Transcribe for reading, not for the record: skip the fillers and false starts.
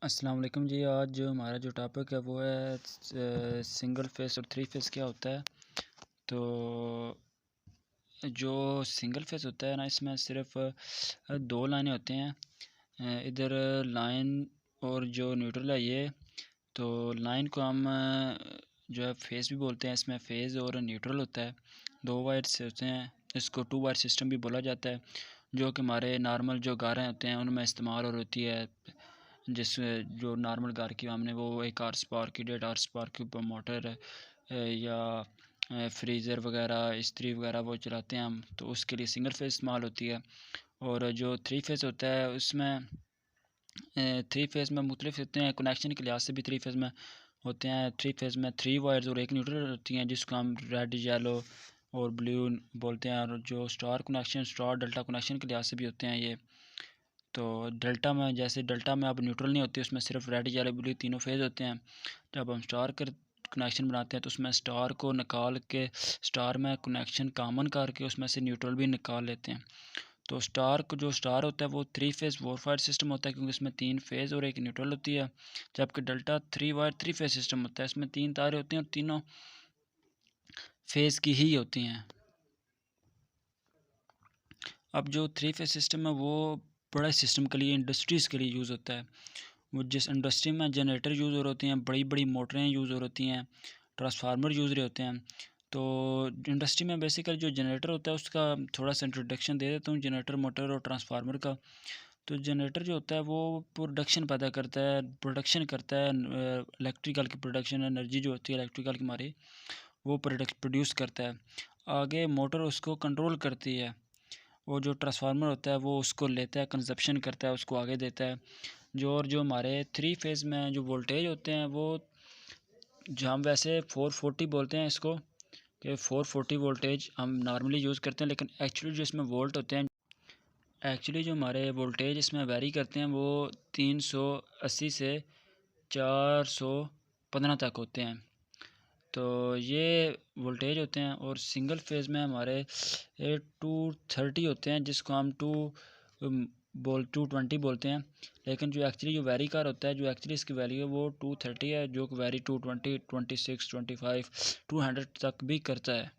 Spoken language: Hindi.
अस्सलाम वालेकुम जी। आज जो हमारा जो टॉपिक है वो है सिंगल फेस और थ्री फेस क्या होता है। तो जो सिंगल फेस होता है ना, इसमें सिर्फ दो लाइनें होती हैं। इधर लाइन और जो न्यूट्रल है ये, तो लाइन को हम जो है फेस भी बोलते हैं। इसमें फेस और न्यूट्रल होता है, दो वायर्स होते हैं। इसको टू वायर सिस्टम भी बोला जाता है, जो कि हमारे नॉर्मल जो गारें होते हैं उनमें इस्तेमाल और होती है। जिस जो नॉर्मल कार की हमने वो 1 हॉर्स पावर की 1.5 हॉर्स पावर के ऊपर मोटर या फ्रीज़र वगैरह इस्त्री वगैरह वो चलाते हैं हम, तो उसके लिए सिंगल फेस इस्तेमाल होती है। और जो थ्री फेस होता है उसमें थ्री फेस में मुख्तलिफ होते हैं, कनेक्शन के लिहाज से भी थ्री फेस में होते हैं। थ्री फेस में 3 वायर्स और एक न्यूट्रल होती हैं, जिसको हम रेड येलो और ब्लू बोलते हैं। और जो star connection star delta connection के लिहाज से भी होते हैं ये। तो डेल्टा में, जैसे डेल्टा में अब न्यूट्रल नहीं होती, उसमें सिर्फ रेड येलो ब्लू तीनों फेज होते हैं। जब हम स्टार कर कनेक्शन बनाते हैं तो उसमें स्टार को निकाल के स्टार में कनेक्शन कॉमन करके उसमें से न्यूट्रल भी निकाल लेते हैं। तो स्टार को जो स्टार होता है वो 3 फेज 4 वायर सिस्टम होता है, क्योंकि इसमें 3 फेज और एक न्यूट्रल होती है। जबकि डेल्टा 3 वायर 3 फेज सिस्टम होता है, इसमें 3 तारे होते हैं और तीनों फेज की ही होती हैं। अब जो 3 फेज सिस्टम है वो बड़े सिस्टम के लिए, इंडस्ट्रीज़ के लिए यूज़ होता है। वो जिस इंडस्ट्री में जनरेटर यूज़ हो रहे होती हैं, बड़ी बड़ी मोटरें यूज़ हो रही होती हैं, ट्रांसफार्मर यूज़ रहे होते हैं। तो इंडस्ट्री में बेसिकली जो जनरेटर होता है उसका थोड़ा सा इंट्रोडक्शन दे देता हूँ, जनरेटर मोटर और ट्रांसफार्मर का। तो जनरेटर जो होता है वो प्रोडक्शन पैदा करता है, प्रोडक्शन करता है। इलेक्ट्रिकल की प्रोडक्शन एनर्जी जो होती है इलेक्ट्रिकल की हमारी, वो प्रोड्यूस करता है। आगे मोटर उसको कंट्रोल करती है। वो जो ट्रांसफार्मर होता है वो उसको लेता है, कंजप्शन करता है, उसको आगे देता है। जो हमारे 3 फेज़ में जो वोल्टेज होते हैं वो, जो हम वैसे 440 बोलते हैं इसको, कि 440 वोल्टेज हम नॉर्मली यूज़ करते हैं। लेकिन एक्चुअली जो इसमें वोल्ट होते हैं, एक्चुअली जो हमारे वोल्टेज इसमें वेरी करते हैं वो 380 से 415 तक होते हैं। तो ये वोल्टेज होते हैं। और सिंगल फेज़ में हमारे 230 होते हैं, जिसको हम 220 बोलते हैं। लेकिन जो एक्चुअली जो वेरी कार होता है, जो एक्चुअली इसकी वैल्यू है वो 230 है, जो कि वेरी 220 26 25 200 तक भी करता है।